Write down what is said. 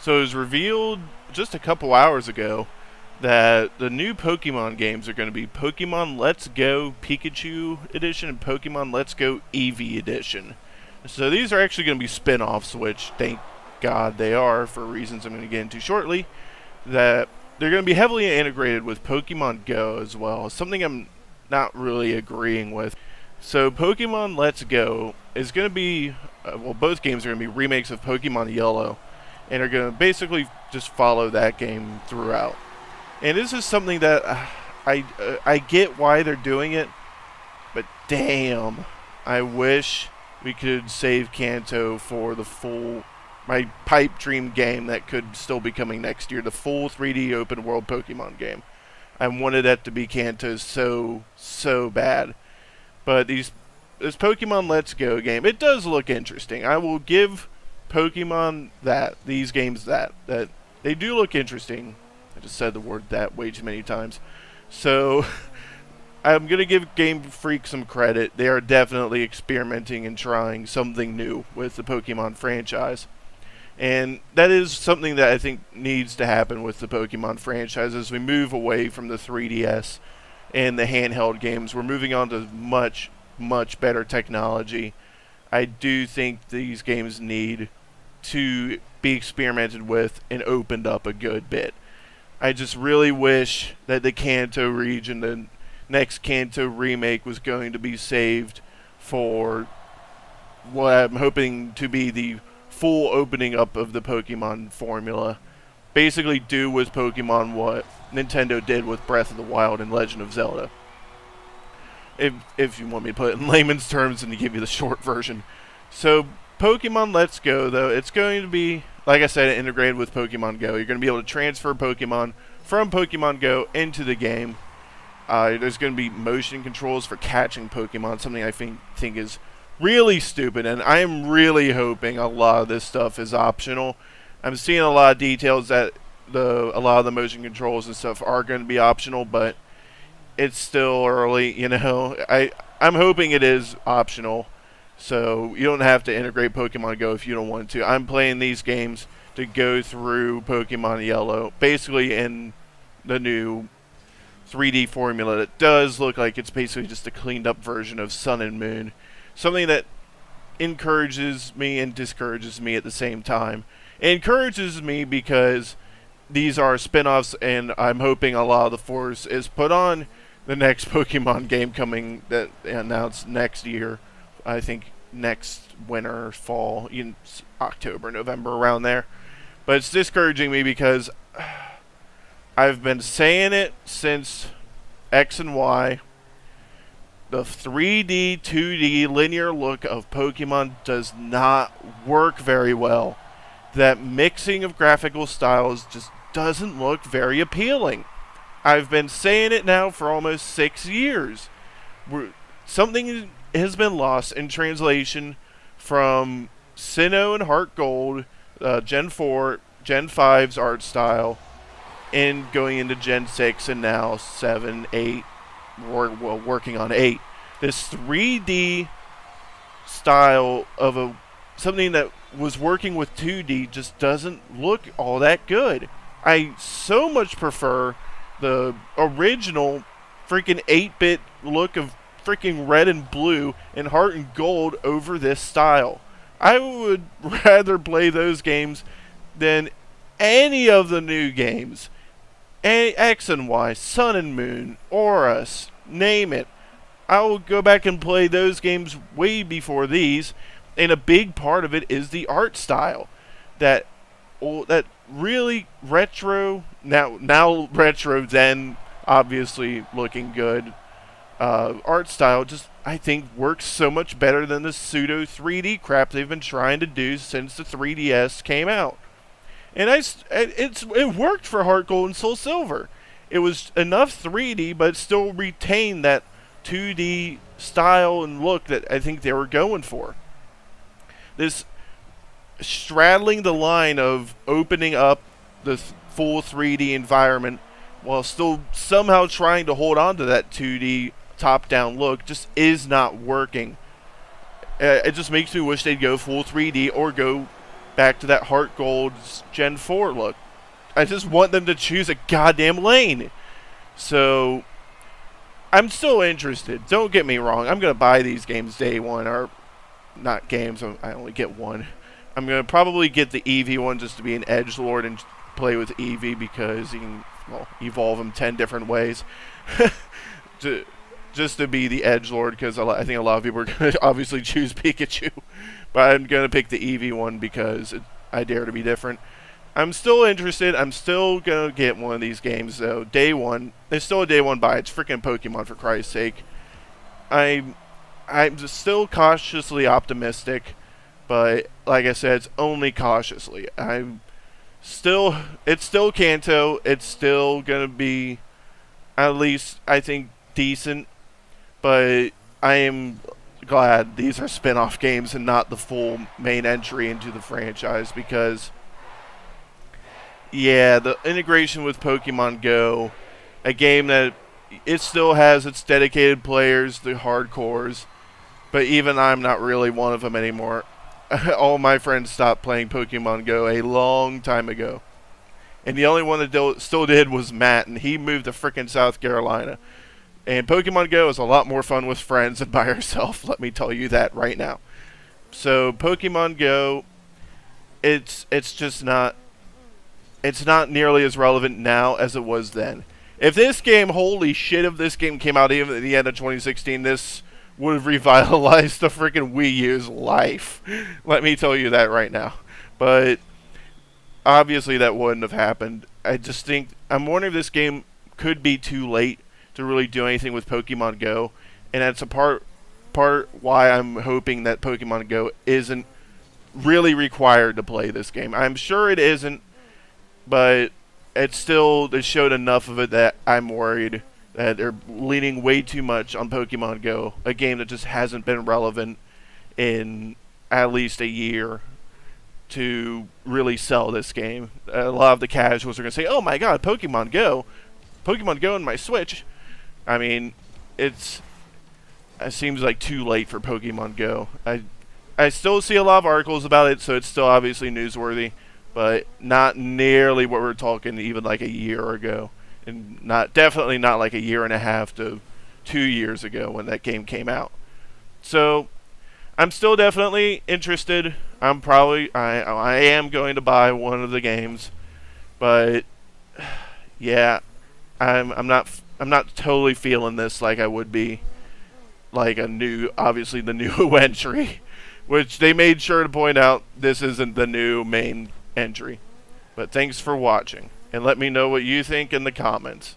So it was revealed just a couple hours ago that the new Pokemon games are going to be Pokemon Let's Go Pikachu Edition and Pokemon Let's Go Eevee Edition. So these are actually going to be spin-offs, which thank God they are, for reasons I'm going to get into shortly. That they're going to be heavily integrated with Pokemon Go as well, something I'm not really agreeing with. So Pokemon Let's Go is going to be, both games are going to be remakes of Pokemon Yellow, and are going to basically just follow that game throughout. And this is something that I get why they're doing it, but damn, I wish we could save Kanto for the full, my pipe dream game that could still be coming next year, the full 3D open world Pokemon game. I wanted that to be Kanto so bad. But this Pokemon Let's Go game, it does look interesting. I will give Pokemon these games that they do look interesting. I just said the word that way too many times. So I'm going to give Game Freak some credit. They are definitely experimenting and trying something new with the Pokemon franchise. And that is something that I think needs to happen with the Pokemon franchise as we move away from the 3DS and the handheld games. We're moving on to much better technology. I do think these games need to be experimented with and opened up a good bit. I just really wish that the Kanto region, the next Kanto remake, was going to be saved for what I'm hoping to be the full opening up of the Pokemon formula. Basically do with Pokemon what Nintendo did with Breath of the Wild and Legend of Zelda. If you want me to put it in layman's terms and to give you the short version. So Pokemon Let's Go, though, it's going to be, like I said, integrated with Pokemon Go. You're going to be able to transfer Pokemon from Pokemon Go into the game. There's going to be motion controls for catching Pokemon, something I think is really stupid, and I am really hoping a lot of this stuff is optional. I'm seeing a lot of details that a lot of the motion controls and stuff are going to be optional, but it's still early, you know. I'm hoping it is optional, so you don't have to integrate Pokemon Go if you don't want to. I'm playing these games to go through Pokemon Yellow, basically in the new 3D formula that does look like it's basically just a cleaned up version of Sun and Moon. Something that encourages me and discourages me at the same time. It encourages me because these are spin-offs, and I'm hoping a lot of the force is put on the next Pokemon game coming that announced next year. I think next winter, fall, in October, November, around there. But it's discouraging me because I've been saying it since X and Y. The 3D, 2D linear look of Pokemon does not work very well. That mixing of graphical styles just doesn't look very appealing. I've been saying it now for almost 6 years. Something has been lost in translation from Sinnoh and Heart Gold, Gen 4, Gen 5's art style, and going into Gen 6 and now 7, 8, working on 8. This 3D style of something that was working with 2D just doesn't look all that good. I so much prefer the original freaking 8-bit look of freaking red and blue and heart and gold over this style. I would rather play those games than any of the new games. X and Y, Sun and Moon, Aurus, name it. I will go back and play those games way before these, and a big part of it is the art style. That really retro, now retro, then obviously looking good, art style just, I think, works so much better than the pseudo 3D crap they've been trying to do since the 3DS came out. And it worked for Heart Gold and Soul Silver. It was enough 3D, but still retained that 2D style and look that I think they were going for. This straddling the line of opening up the full 3D environment while still somehow trying to hold on to that 2D top-down look just is not working. It just makes me wish they'd go full 3D or go back to that Heart Gold's Gen 4 look. I just want them to choose a goddamn lane. So I'm still interested. Don't get me wrong. I'm going to buy these games day one. Or not games. I only get one. I'm going to probably get the Eevee one just to be an edgelord and play with Eevee because you can evolve him 10 different ways. Just to be the edgelord because I think a lot of people are going to obviously choose Pikachu. But I'm going to pick the Eevee one because I dare to be different. I'm still interested. I'm still going to get one of these games, though. Day one. It's still a day one buy. It's freaking Pokemon, for Christ's sake. I'm just still cautiously optimistic. But, like I said, it's only cautiously. It's still Kanto. It's still going to be, at least, I think, decent. But I am glad these are spin-off games and not the full main entry into the franchise because, yeah, the integration with Pokemon Go, a game that it still has its dedicated players, the hardcores, but even I'm not really one of them anymore. All my friends stopped playing Pokemon Go a long time ago. And the only one that still did was Matt, and he moved to frickin' South Carolina. And Pokemon Go is a lot more fun with friends than by yourself, let me tell you that right now. So Pokemon Go, it's just not, it's not nearly as relevant now as it was then. If this game, holy shit, if this game came out even at the end of 2016, this would have revitalized the freaking Wii U's life. Let me tell you that right now. But obviously that wouldn't have happened. I'm wondering if this game could be too late to really do anything with Pokemon Go, and that's a part why I'm hoping that Pokemon Go isn't really required to play this game. I'm sure it isn't, but they showed enough of it that I'm worried that they're leaning way too much on Pokemon Go, a game that just hasn't been relevant in at least a year to really sell this game. A lot of the casuals are going to say, oh my god, Pokemon Go on my Switch. I mean, it seems like too late for Pokemon Go. I still see a lot of articles about it, so it's still obviously newsworthy, but not nearly what we're talking even like a year ago, and definitely not like a year and a half to 2 years ago when that game came out. So I'm still definitely interested. I am going to buy one of the games, but yeah, I'm not totally feeling this like I would be like obviously the new entry, which they made sure to point out this isn't the new main entry. But thanks for watching, and let me know what you think in the comments.